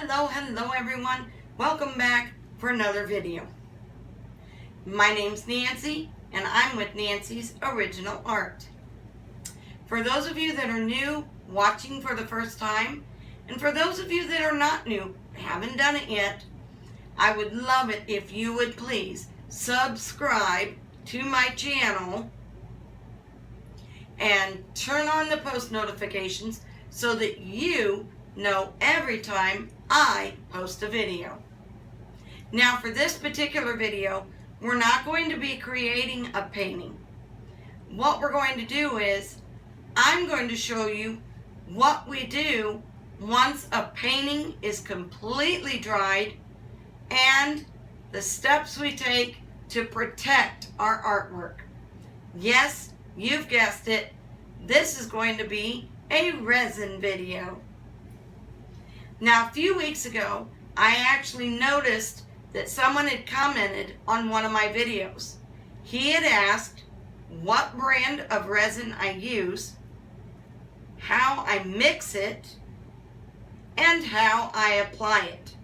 Hello everyone. Welcome back for another video. My name's Nancy and I'm with Nancy's Original Art. For those of you that are new, watching for the first time, and for those of you that are not new, haven't done it yet, I would love it if you would please subscribe to my channel and turn on the post notifications so that you know every time I post a video. Now for this particular video, we're not going to be creating a painting. What we're going to do is, I'm going to show you what we do once a painting is completely dried and the steps we take to protect our artwork. Yes, you've guessed it, this is going to be a resin video. Now, a few weeks ago, I actually noticed that someone had commented on one of my videos. He had asked what brand of resin I use, how I mix it, and how I apply it.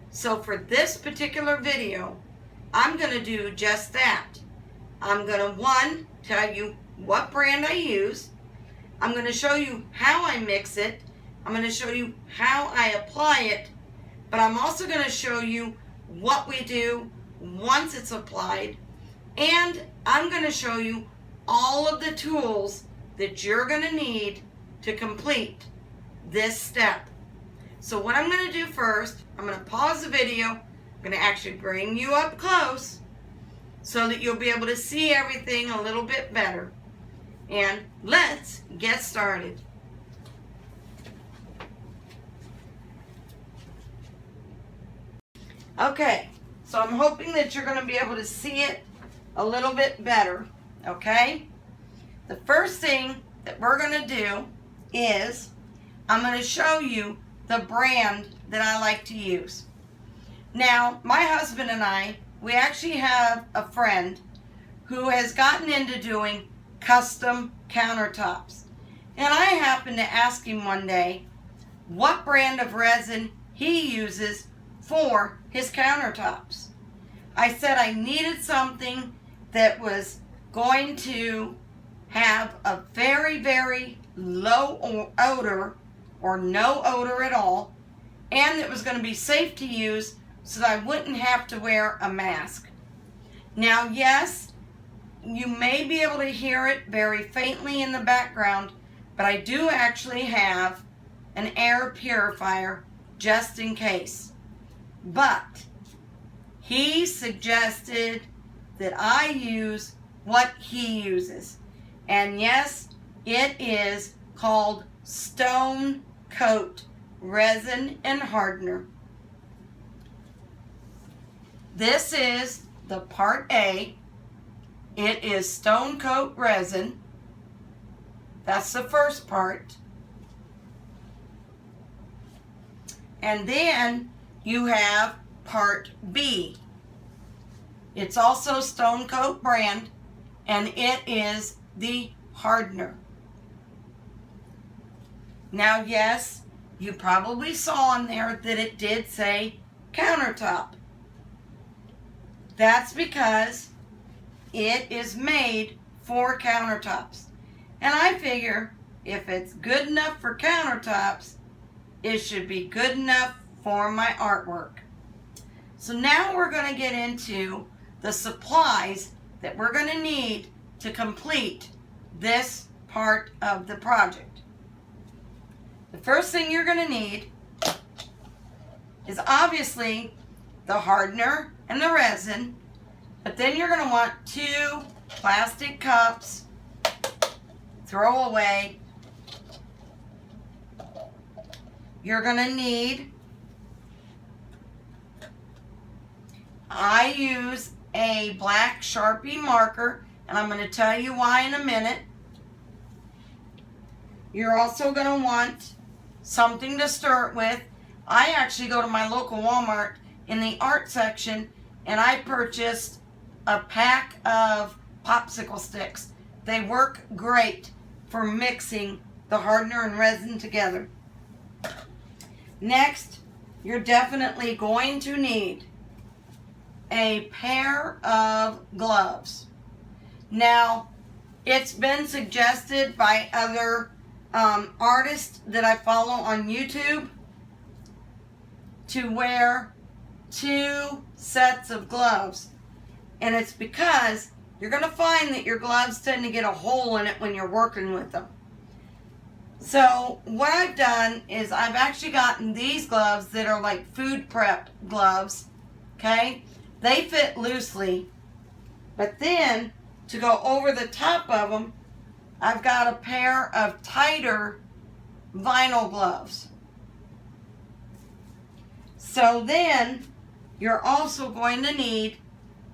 So for this particular video, I'm going to do just that. I'm going to, one, tell you what brand I use. I'm going to show you how I mix it. I'm going to show you how I apply it, but I'm also going to show you what we do once it's applied, and I'm going to show you all of the tools that you're going to need to complete this step. So what I'm going to do first, I'm going to pause the video. I'm going to actually bring you up close so that you'll be able to see everything a little bit better. And let's get started. Okay, so I'm hoping that you're going to be able to see it a little bit better, okay? The first thing that we're going to do is I'm going to show you the brand that I like to use. Now, my husband and I, we actually have a friend who has gotten into doing custom countertops. And I happened to ask him one day what brand of resin he uses for his countertops. I said I needed something that was going to have a very, very low odor or no odor at all, and it was going to be safe to use so that I wouldn't have to wear a mask. Now, yes, you may be able to hear it very faintly in the background, but I do actually have an air purifier just in case. But he suggested that I use what he uses. And yes, it is called Stone Coat Resin and Hardener. This is the part A. It is Stone Coat Resin. That's the first part. And then you have part B. It's also Stone Coat brand, and it is the hardener. Now, yes, you probably saw on there that it did say countertop. That's because it is made for countertops. And I figure if it's good enough for countertops, it should be good enough for my artwork. So now we're going to get into the supplies that we're going to need to complete this part of the project. The first thing you're going to need is obviously the hardener and the resin, but then you're going to want 2 plastic cups, throw away. You're going to need, I use a black Sharpie marker, and I'm going to tell you why in a minute. You're also going to want something to stir it with. I actually go to my local Walmart in the art section, and I purchased a pack of popsicle sticks. They work great for mixing the hardener and resin together. Next, you're definitely going to need a pair of gloves. Now, it's been suggested by other artists that I follow on YouTube to wear 2 sets of gloves. And it's because you're going to find that your gloves tend to get a hole in it when you're working with them. So what I've done is I've actually gotten these gloves that are like food prep gloves. Okay? They fit loosely. But then, to go over the top of them, I've got a pair of tighter vinyl gloves. So then, you're also going to need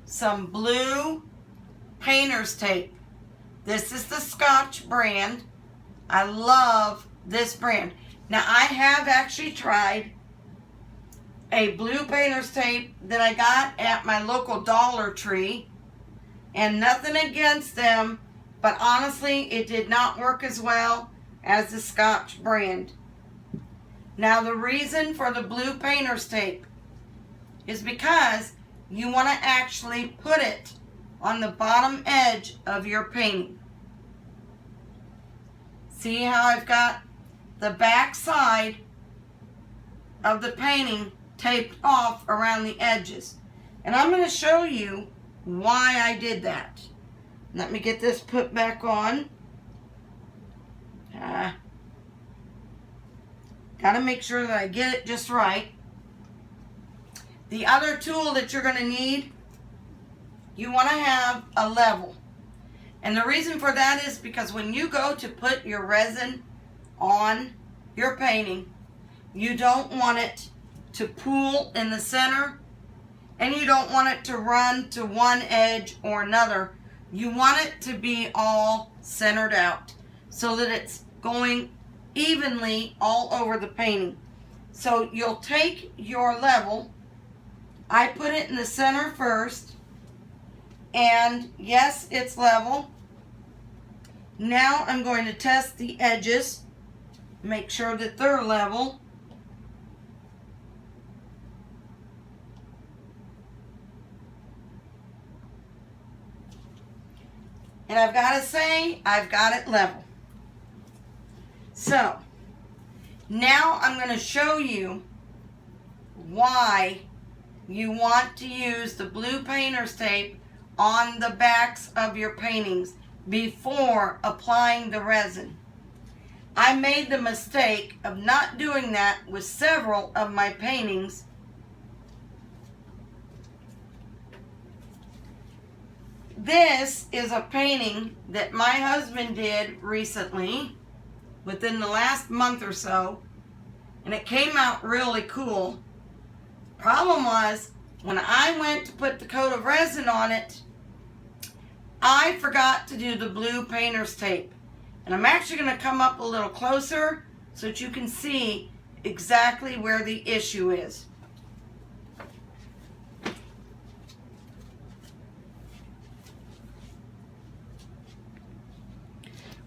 some blue painter's tape. This is the Scotch brand. I love this brand. Now, I have actually tried a blue painter's tape that I got at my local Dollar Tree. And nothing against them, but honestly, it did not work as well as the Scotch brand. Now, the reason for the blue painter's tape is because you want to actually put it on the bottom edge of your painting. See how I've got the back side of the painting taped off around the edges. And I'm going to show you why I did that. Let me get this put back on. Got to make sure that I get it just right. The other tool that you're going to need, you want to have a level. And the reason for that is because when you go to put your resin on your painting, you don't want it to pool in the center, and you don't want it to run to one edge or another. You want it to be all centered out so that it's going evenly all over the painting. So you'll take your level. I put it in the center first, and yes, it's level. Now I'm going to test the edges, make sure that they're level. And I've got to say, I've got it level. So, now I'm going to show you why you want to use the blue painter's tape on the backs of your paintings before applying the resin. I made the mistake of not doing that with several of my paintings. This is a painting that my husband did recently, within the last month or so, and it came out really cool. Problem was, when I went to put the coat of resin on it, I forgot to do the blue painter's tape. And I'm actually going to come up a little closer so that you can see exactly where the issue is.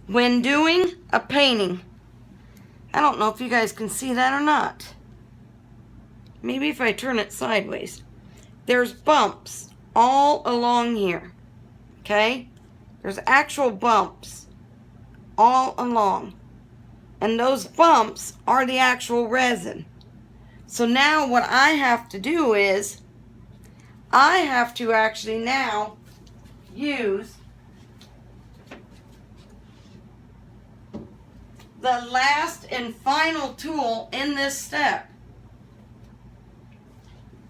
When doing a painting, I don't know if you guys can see that or not. Maybe if I turn it sideways. There's bumps all along here. Okay? There's actual bumps all along. And those bumps are the actual resin. So now what I have to do is, I have to actually now use the last and final tool in this step,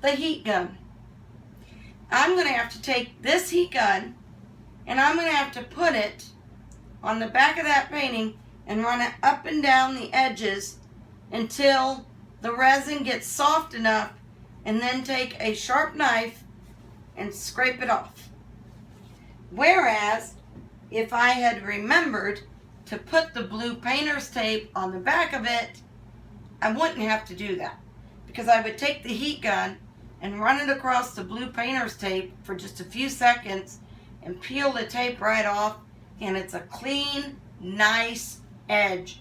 the heat gun. I'm going to have to take this heat gun and I'm going to have to put it on the back of that painting and run it up and down the edges until the resin gets soft enough, and then take a sharp knife and scrape it off. Whereas, if I had remembered to put the blue painter's tape on the back of it, I wouldn't have to do that, because I would take the heat gun and run it across the blue painter's tape for just a few seconds and peel the tape right off, and it's a clean, nice edge.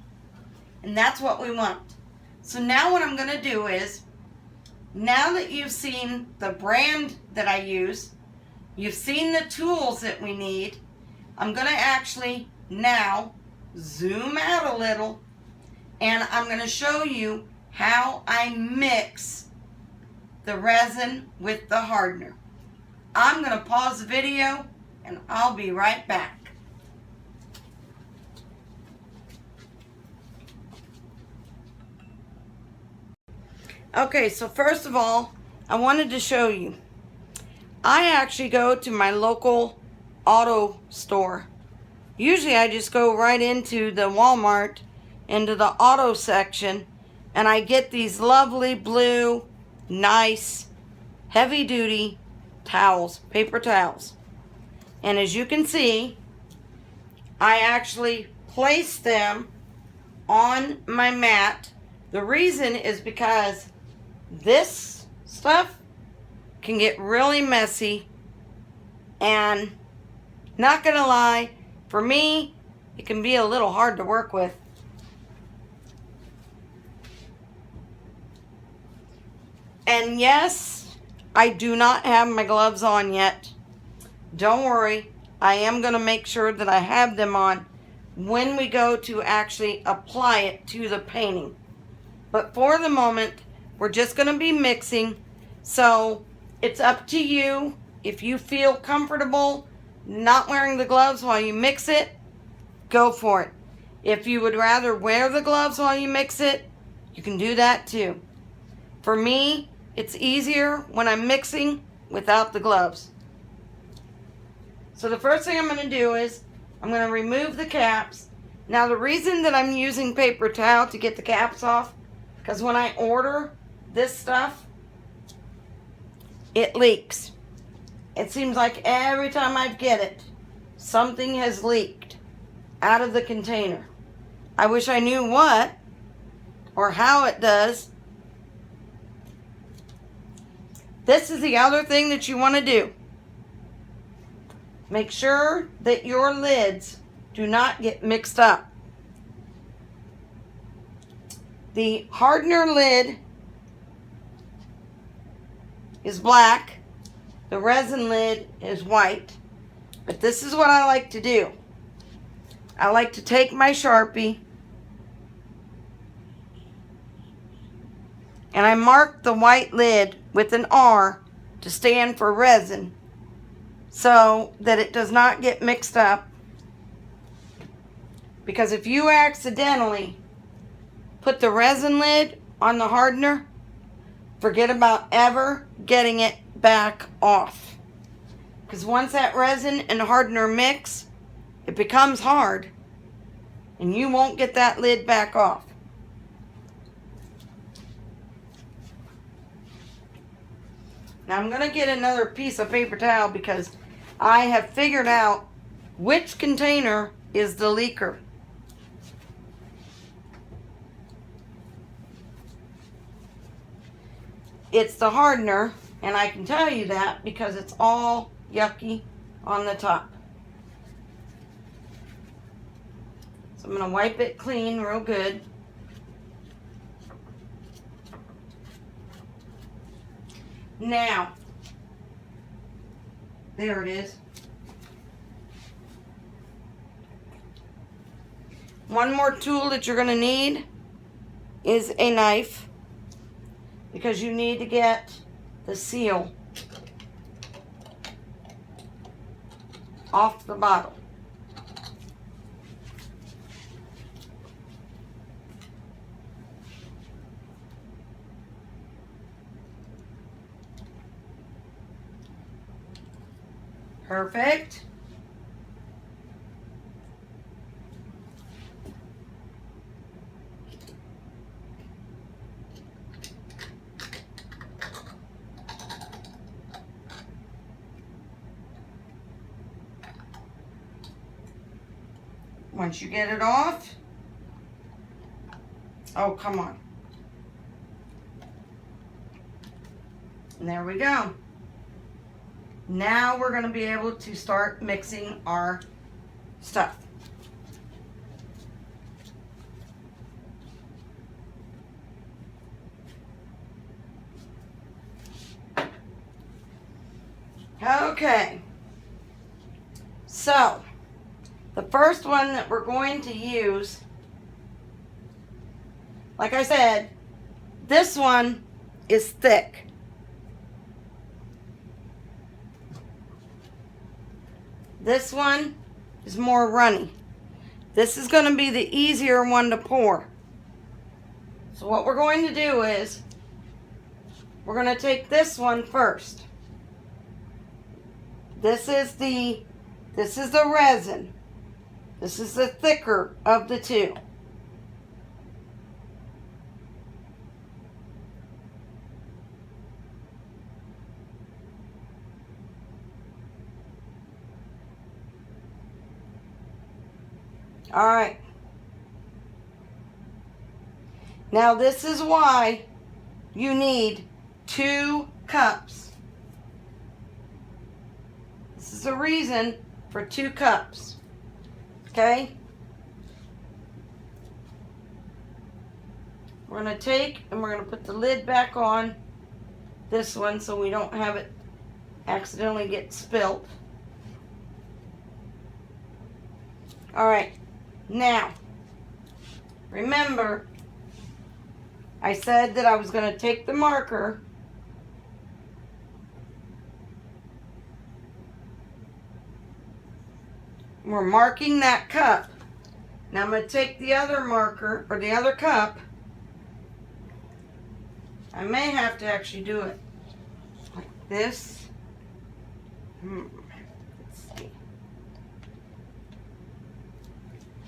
And that's what we want. So now what I'm going to do is, Now that you've seen the brand that I use, you've seen the tools that we need, I'm going to actually now zoom out a little, and I'm going to show you how I mix the resin with the hardener. I'm going to pause the video and I'll be right back. Okay, so first of all, I wanted to show you. I actually go to my local auto store. Usually I just go right into the Walmart, into the auto section, and I get these lovely blue, nice, heavy-duty towels, paper towels. And as you can see, I actually place them on my mat. The reason is because this stuff can get really messy, and not gonna lie, for me, it can be a little hard to work with. And yes, I do not have my gloves on yet. Don't worry, I am gonna make sure that I have them on when we go to actually apply it to the painting. But for the moment, we're just gonna be mixing, so it's up to you. If you feel comfortable not wearing the gloves while you mix it, go for it. If you would rather wear the gloves while you mix it, you can do that too. For me, it's easier when I'm mixing without the gloves. So the first thing I'm going to do is I'm going to remove the caps. Now the reason that I'm using paper towel to get the caps off, because when I order this stuff, it leaks. It seems like every time I get it, something has leaked out of the container. I wish I knew what or how it does. This is the other thing that you want to do. Make sure that your lids do not get mixed up. The hardener lid is black. The resin lid is white. But this is what I like to do. I like to take my Sharpie and I mark the white lid with an R to stand for resin, so that it does not get mixed up. Because if you accidentally put the resin lid on the hardener, forget about ever getting it back off. Because once that resin and hardener mix, it becomes hard and you won't get that lid back off. Now I'm going to get another piece of paper towel because I have figured out which container is the leaker. It's the hardener, and I can tell you that because it's all yucky on the top. So I'm going to wipe it clean real good. Now, there it is. One more tool that you're going to need is a knife, because you need to get the seal off the bottle. Perfect. Once you get it off, oh, come on. And there we go. Now we're going to be able to start mixing our stuff. Okay, so the first one that we're going to use, like I said, this one is thick. This one is more runny. This is going to be the easier one to pour. So what we're going to do is we're going to take this one first. This is the resin. This is the thicker of the two. All right. Now this is why you need 2 cups. This is the reason for 2 cups. Okay? We're going to take and we're going to put the lid back on this one so we don't have it accidentally get spilt. All right. Now, remember, I said that I was going to take the marker we're marking that cup. Now I'm going to take the other marker, or the other cup. I may have to actually do it like this. Let's see.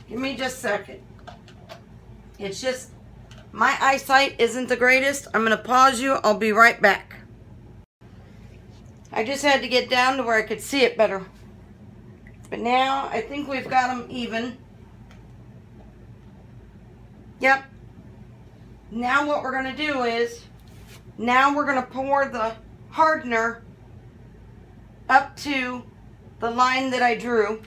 Give me just a second. It's just, my eyesight isn't the greatest. I'm going to pause you. I'll be right back. I just had to get down to where I could see it better. But now I think we've got them even. Yep. Now what we're going to do is, now we're going to pour the hardener up to the line that I drew.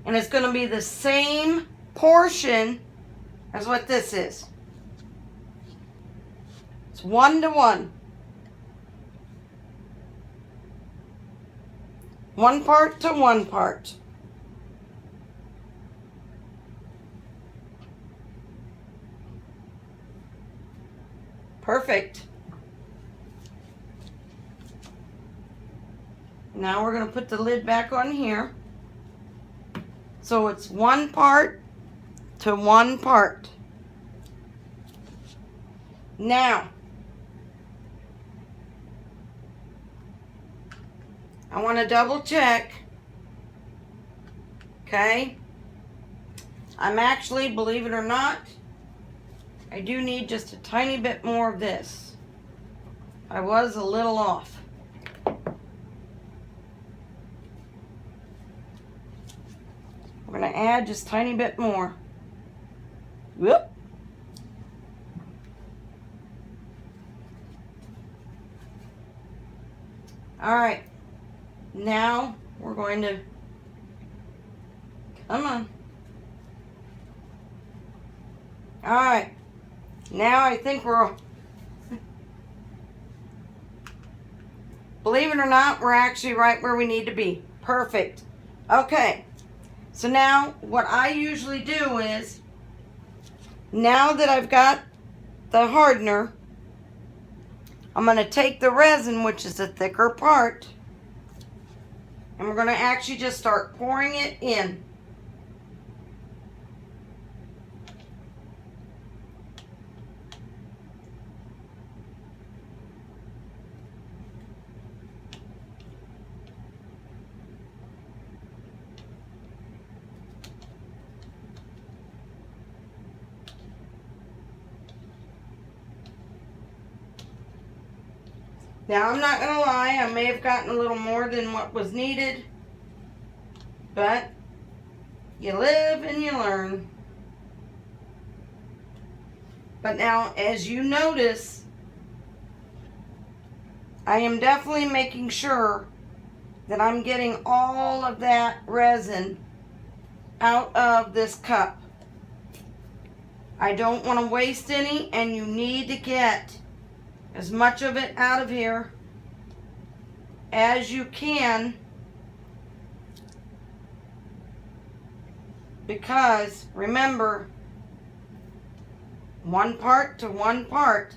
And it's going to be the same portion as what this is. It's 1 to 1. 1 part to 1 part. Perfect. Now we're going to put the lid back on here. So it's 1 part to 1 part. Now, I want to double check. Okay. I'm actually, believe it or not, I do need just a tiny bit more of this. I was a little off. We're going to add just a tiny bit more. Whoop. All right. Now we're going to, come on. All right. Now I think we're, believe it or not, we're actually right where we need to be. Perfect. Okay. So now what I usually do is, now that I've got the hardener, I'm going to take the resin, which is the thicker part, and we're going to actually just start pouring it in. Now, I'm not going to lie, I may have gotten a little more than what was needed, but you live and you learn. But now, as you notice, I am definitely making sure that I'm getting all of that resin out of this cup. I don't want to waste any, and you need to get as much of it out of here as you can, because remember, one part to one part.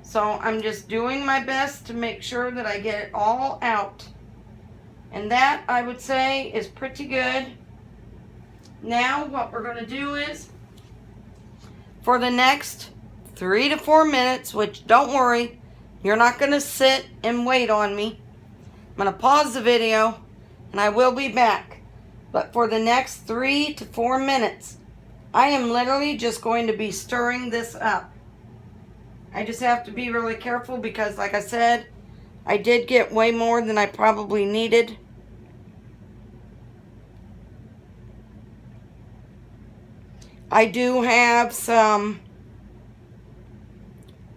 So I'm just doing my best to make sure that I get it all out. And that, I would say, is pretty good. Now what we're going to do is, for the next 3 to 4 minutes, which don't worry, you're not going to sit and wait on me. I'm going to pause the video and I will be back. But for the next 3 to 4 minutes, I am literally just going to be stirring this up. I just have to be really careful because, like I said, I did get way more than I probably needed. I do have some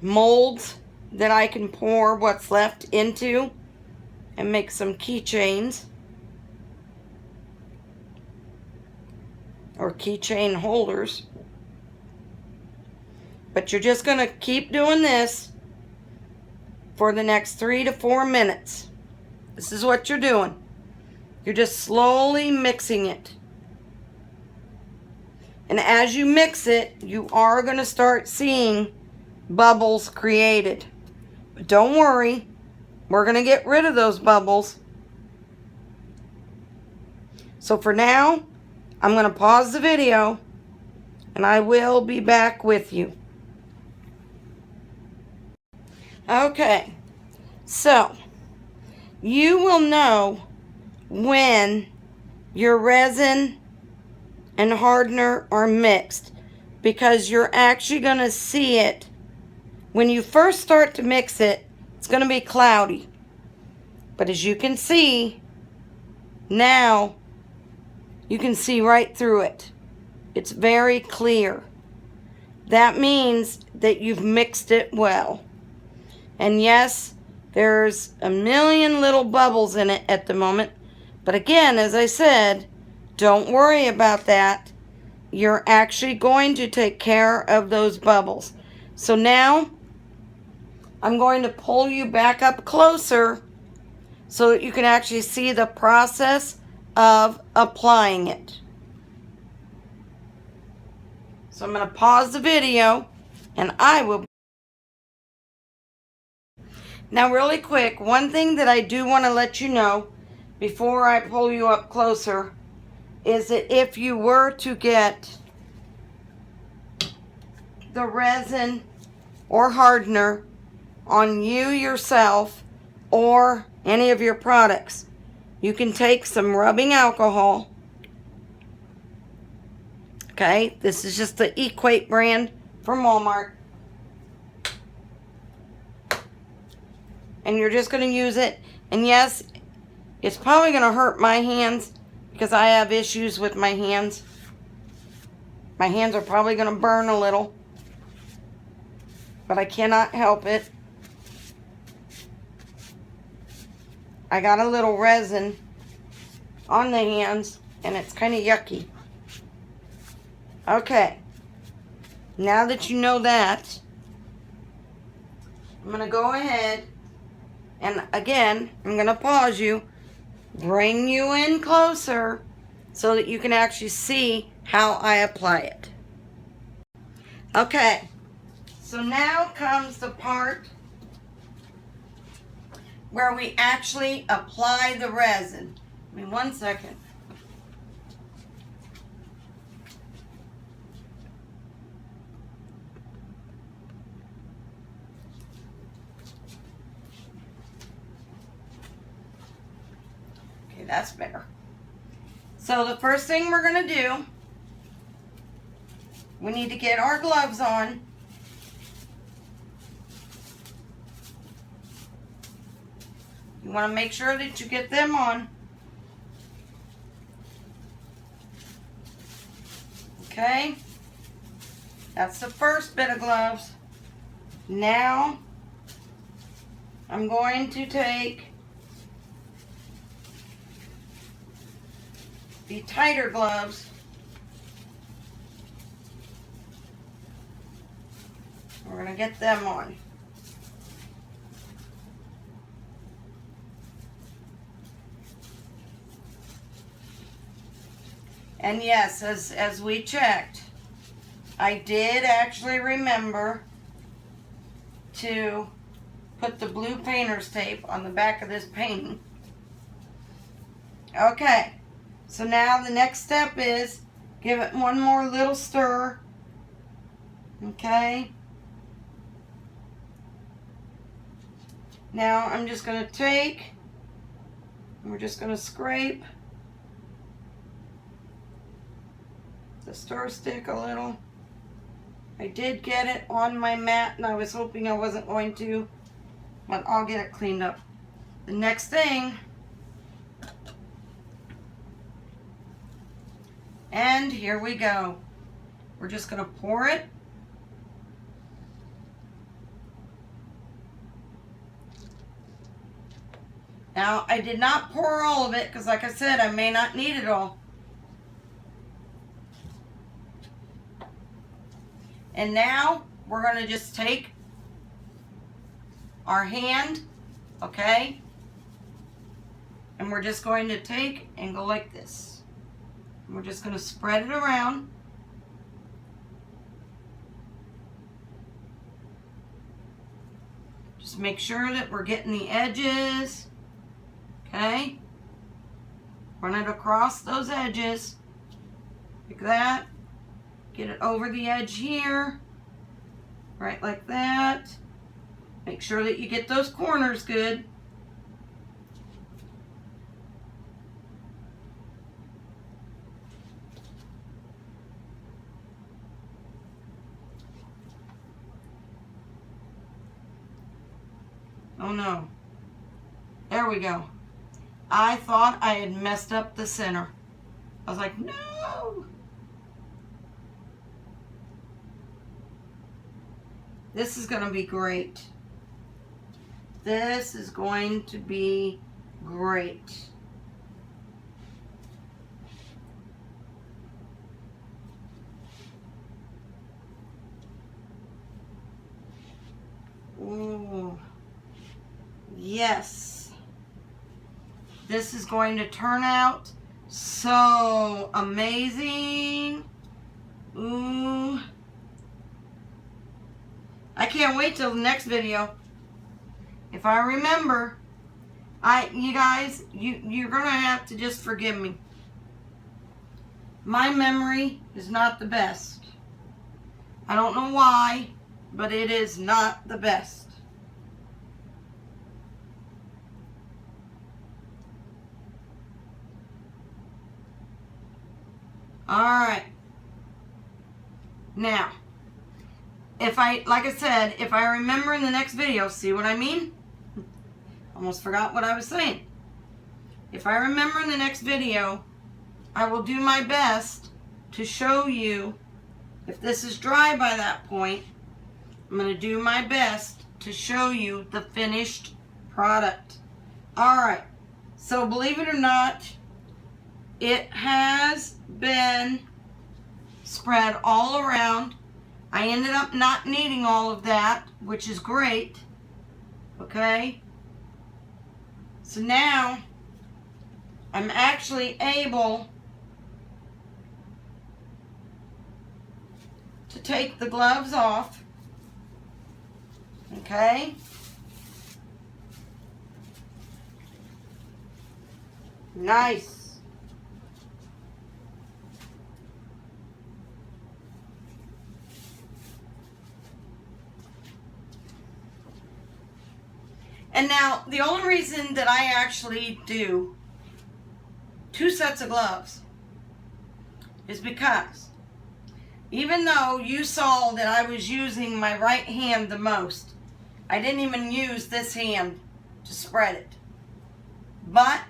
molds that I can pour what's left into and make some keychains or keychain holders. But you're just going to keep doing this for the next 3 to 4 minutes. This is what you're doing. You're just slowly mixing it. And as you mix it, you are going to start seeing bubbles created. But don't worry, we're going to get rid of those bubbles. So for now, I'm going to pause the video and I will be back with you. Okay, so you will know when your resin and hardener are mixed, because you're actually going to see it. When you first start to mix it, it's going to be cloudy. But as you can see, now you can see right through it. It's very clear. That means that you've mixed it well. And yes, there's a million little bubbles in it at the moment. But again, as I said, don't worry about that. You're actually going to take care of those bubbles. So now, I'm going to pull you back up closer so that you can actually see the process of applying it. So I'm going to pause the video and I will. Now really quick, one thing that I do want to let you know before I pull you up closer is that if you were to get the resin or hardener on you yourself or any of your products, you can take some rubbing alcohol. Okay, this is just the Equate brand from Walmart. And you're just going to use it. And yes, it's probably going to hurt my hands because I have issues with my hands. My hands are probably going to burn a little, but I cannot help it. I got a little resin on the hands and it's kind of yucky. Okay, now that you know that, I'm going to go ahead and again, I'm going to pause you, bring you in closer so that you can actually see how I apply it. Okay, so now comes the part where we actually apply the resin. Give me 1 second. Okay, that's better. So the first thing we're going to do, we need to get our gloves on. You want to make sure that you get them on. Okay, that's the first bit of gloves. Now, I'm going to take the tighter gloves get them on. And yes, as we checked, I did actually remember to put the blue painter's tape on the back of this painting. Okay, so now the next step is give it one more little stir. Okay. Now I'm just going to take, and we're just going to scrape the stir stick a little. I did get it on my mat and I was hoping I wasn't going to, but I'll get it cleaned up. The next thing, and here we go. We're just going to pour it. Now, I did not pour all of it because, like I said, I may not need it all. And now, we're going to just take our hand, okay? And we're just going to take and go like this. And we're just going to spread it around. Just make sure that we're getting the edges, okay? Run it across those edges, like that. Get it over the edge here, right like that. Make sure that you get those corners good. Oh no. There we go. I thought I had messed up the center. I was like, no! This is going to be great. This is going to be great. Ooh. Yes. This is going to turn out so amazing. Ooh. I can't wait till the next video. If I remember, you guys, you're going to have to just forgive me. My memory is not the best. I don't know why, but it is not the best. All right. Now, like I said, if I remember in the next video, see what I mean? Almost forgot what I was saying. If I remember in the next video, I will do my best to show you, if this is dry by that point, I'm going to do my best to show you the finished product. Alright, so believe it or not, it has been spread all around. I ended up not needing all of that, which is great. Okay? So now, I'm actually able to take the gloves off. Okay? Nice. And now, the only reason that I actually do 2 sets of gloves is because even though you saw that I was using my right hand the most, I didn't even use this hand to spread it. But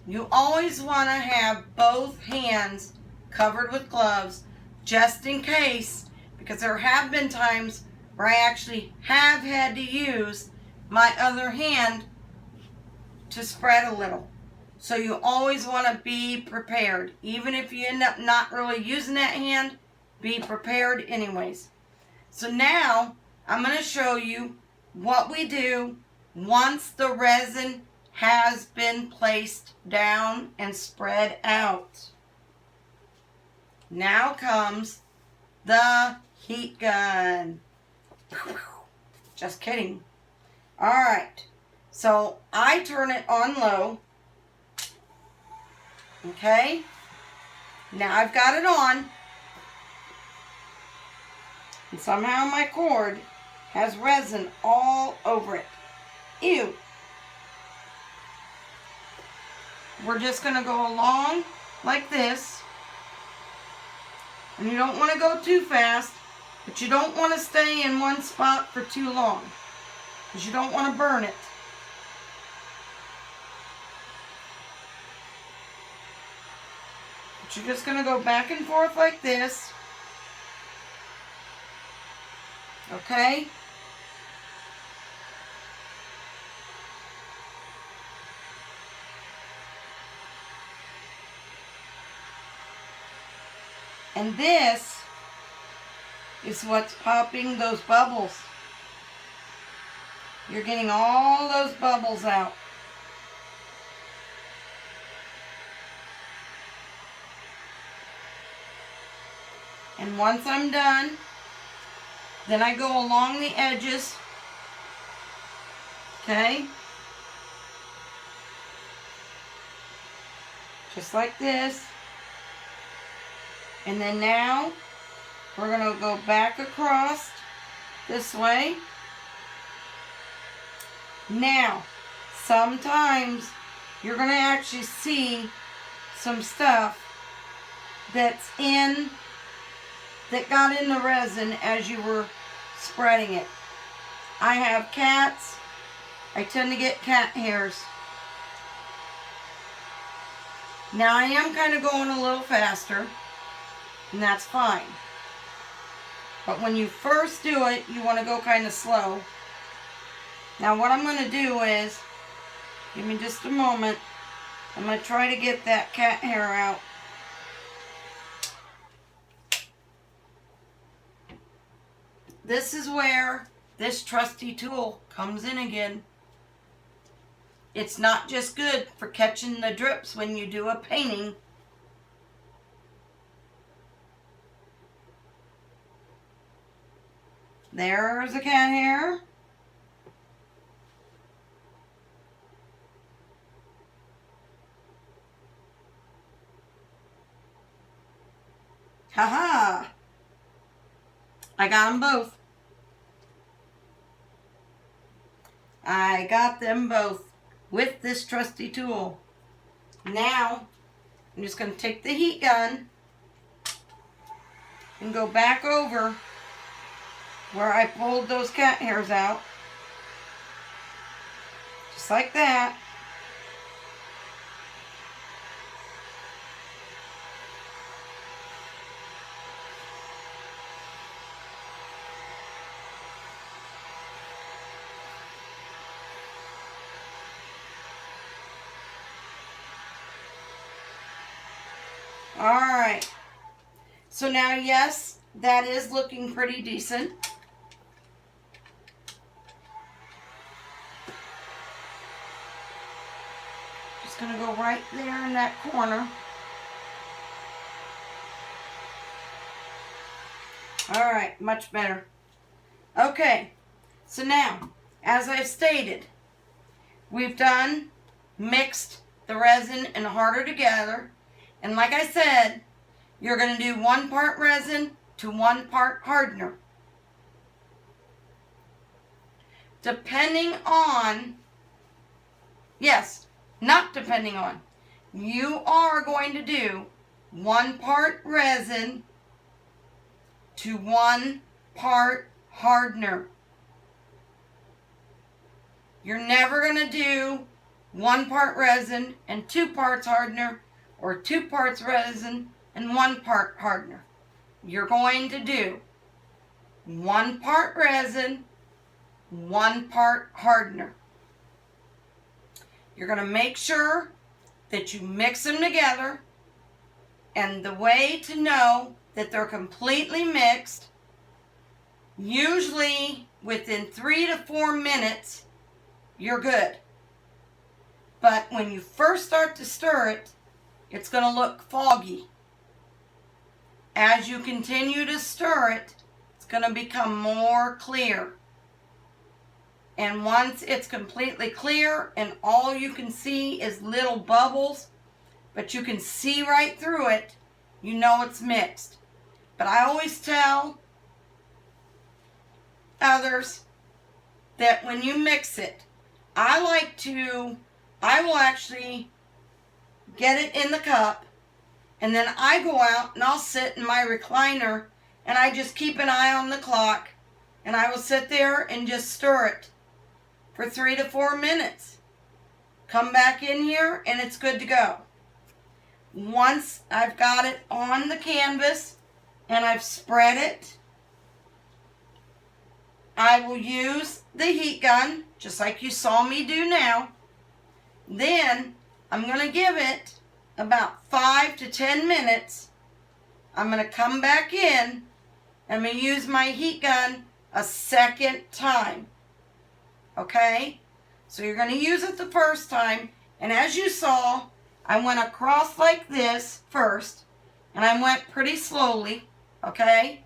you always want to have both hands covered with gloves just in case, because there have been times where I actually have had to use my other hand to spread a little. So you always want to be prepared. Even if you end up not really using that hand, be prepared anyways. So now I'm going to show you what we do once the resin has been placed down and spread out. Now comes the heat gun. Just kidding. Alright, so I turn it on low. Okay, now I've got it on. And somehow my cord has resin all over it. Ew. We're just going to go along like this. And you don't want to go too fast, but you don't want to stay in one spot for too long, because you don't want to burn it. But you're just going to go back and forth like this. Okay? And this is what's popping those bubbles. You're getting all those bubbles out. And once I'm done, then I go along the edges. Okay? Just like this. And then now, we're going to go back across this way. Now, sometimes you're going to actually see some stuff that got in the resin as you were spreading it. I have cats. I tend to get cat hairs. Now I am kind of going a little faster. And that's fine. But when you first do it, you want to go kind of slow. Now what I'm going to do is, give me just a moment, I'm going to try to get that cat hair out. This is where this trusty tool comes in again. It's not just good for catching the drips when you do a painting. There's a cat hair. Haha! I got them both. I got them both with this trusty tool. Now, I'm just going to take the heat gun and go back over where I pulled those cat hairs out. Just like that. Alright. So now, yes, that is looking pretty decent. Going to go right there in that corner. Alright, much better. Okay, so now, as I've stated, we've mixed the resin and harder together. And like I said, you're going to do 1 part resin to 1 part hardener. Depending on, yes, not depending on. You are going to do 1 part resin to 1 part hardener. You're never going to do 1 part resin and 2 parts hardener, or 2 parts resin and 1 part hardener. You're going to do 1 part resin, 1 part hardener. You're going to make sure that you mix them together, and the way to know that they're completely mixed, usually within 3 to 4 minutes, you're good. But when you first start to stir it, it's going to look foggy. As you continue to stir it, it's going to become more clear. And once it's completely clear and all you can see is little bubbles, but you can see right through it, you know it's mixed. But I always tell others that when you mix it, I will actually get it in the cup, and then I go out and I'll sit in my recliner and I just keep an eye on the clock, and I will sit there and just stir it for 3 to 4 minutes. Come back in here and it's good to go. Once I've got it on the canvas and I've spread it, I will use the heat gun, just like you saw me do now. Then I'm going to give it about 5 to 10 minutes. I'm going to come back in. I'm going to use my heat gun a second time. Okay? So you're going to use it the first time. And as you saw, I went across like this first. And I went pretty slowly. Okay?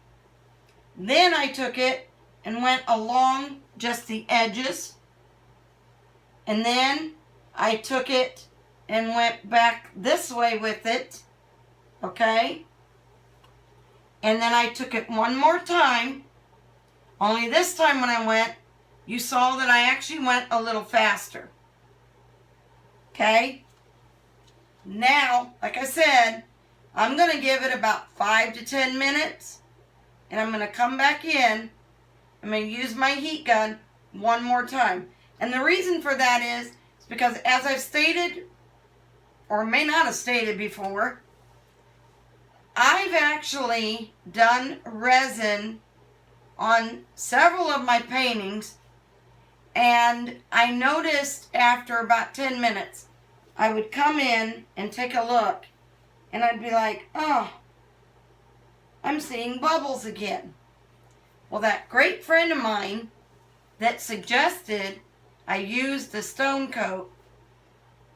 Then I took it and went along just the edges. And then I took it and went back this way with it. Okay? And then I took it one more time. Only this time when I went, you saw that I actually went a little faster. Okay? Now, like I said, I'm going to give it about 5 to 10 minutes. And I'm going to come back in. I'm going to use my heat gun one more time. And the reason for that is because, as I've stated, or may not have stated before, I've actually done resin on several of my paintings, and I noticed after about 10 minutes, I would come in and take a look, and I'd be like, oh, I'm seeing bubbles again. Well, that great friend of mine that suggested I use the stone coat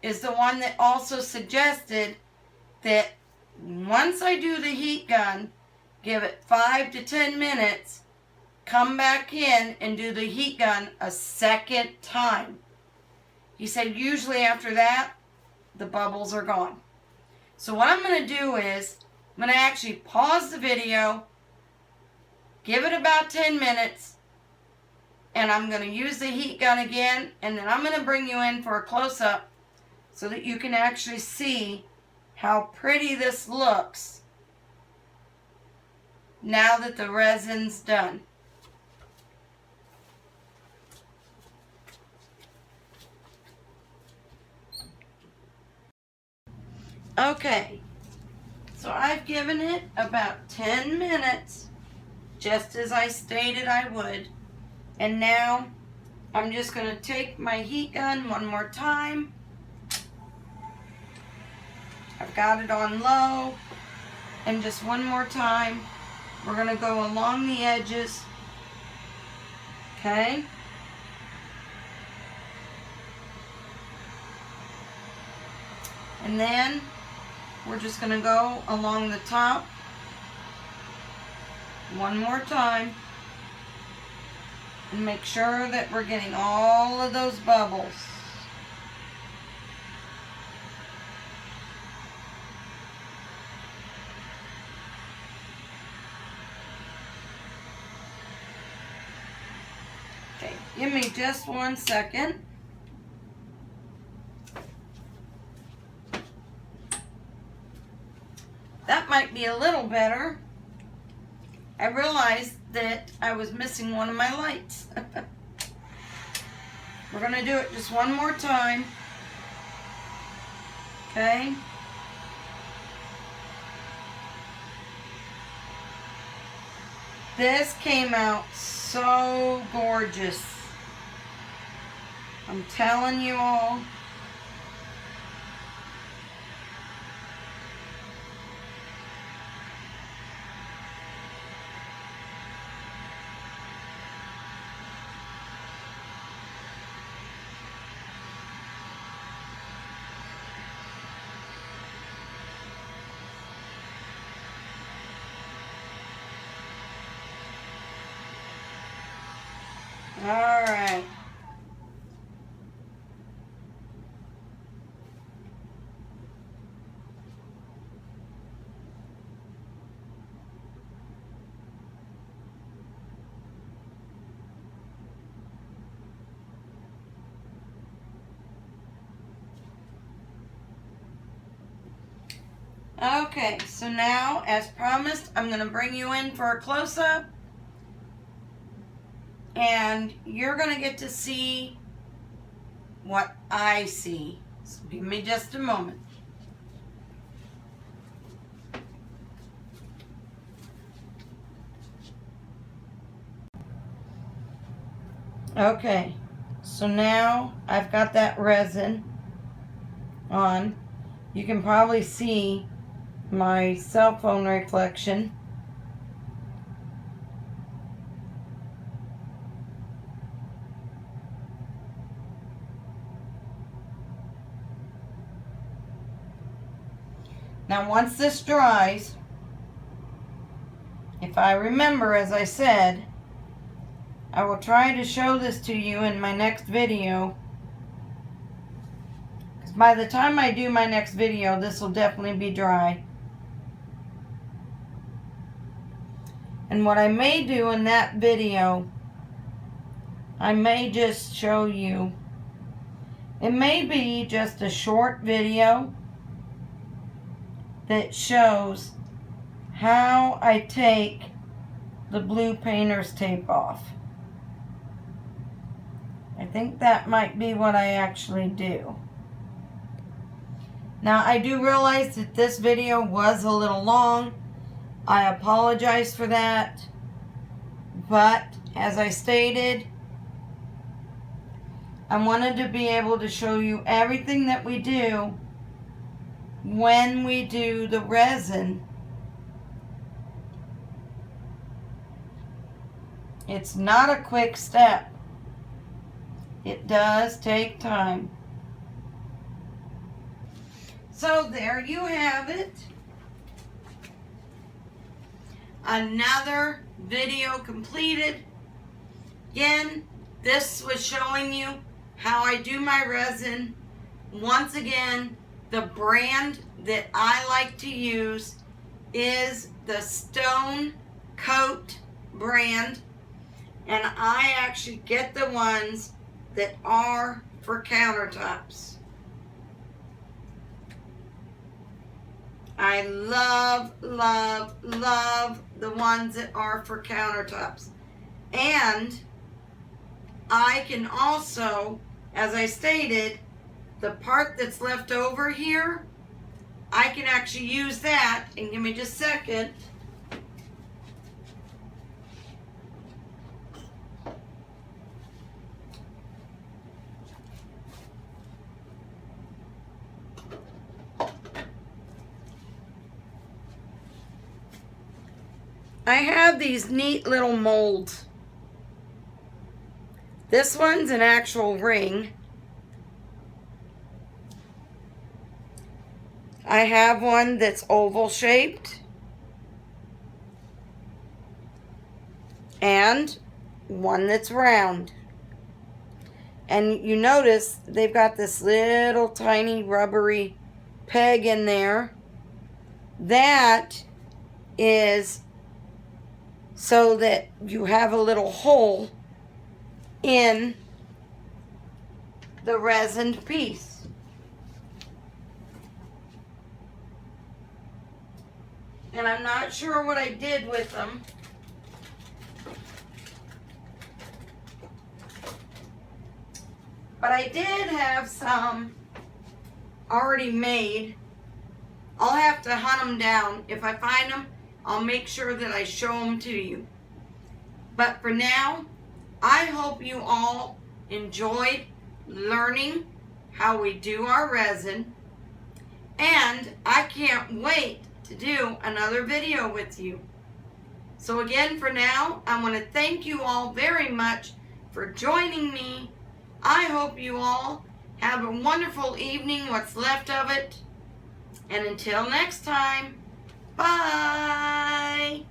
is the one that also suggested that once I do the heat gun, give it 5 to 10 minutes, come back in and do the heat gun a second time. He said usually after that, the bubbles are gone. So what I'm going to do is, I'm going to actually pause the video, give it about 10 minutes, and I'm going to use the heat gun again, and then I'm going to bring you in for a close-up so that you can actually see how pretty this looks now that the resin's done. Okay, so I've given it about 10 minutes, just as I stated I would. And now I'm just going to take my heat gun one more time. I've got it on low, and just one more time, we're going to go along the edges. Okay? And then we're just going to go along the top one more time and make sure that we're getting all of those bubbles. Okay, give me just 1 second. That might be a little better. I realized that I was missing one of my lights. We're going to do it just one more time. Okay? This came out so gorgeous. I'm telling you all. All right. Okay, so now, as promised, I'm going to bring you in for a close-up. And you're going to get to see what I see. So give me just a moment. Okay, so now I've got that resin on. You can probably see my cell phone reflection. Now once this dries, if I remember, as I said, I will try to show this to you in my next video. Because by the time I do my next video, this will definitely be dry. And what I may do in that video, I may just show you. It may be just a short video that shows how I take the blue painter's tape off. I think that might be what I actually do. Now I do realize that this video was a little long. I apologize for that. But as I stated, I wanted to be able to show you everything that we do when we do the resin. It's not a quick step. It does take time. So there you have it. Another video completed. Again, this was showing you how I do my resin. Once again, the brand that I like to use is the Stone Coat brand, and I actually get the ones that are for countertops. I love, love, love the ones that are for countertops. And I can also, as I stated, the part that's left over here, I can actually use that. And give me just a second. I have these neat little molds. This one's an actual ring. I have one that's oval shaped. And one that's round. And you notice they've got this little tiny rubbery peg in there. That is so that you have a little hole in the resin piece. And I'm not sure what I did with them. But I did have some already made. I'll have to hunt them down. If I find them, I'll make sure that I show them to you. But for now, I hope you all enjoyed learning how we do our resin. And I can't wait to do another video with you. So again, for now, I want to thank you all very much for joining me. I hope you all have a wonderful evening, what's left of it. And until next time, bye.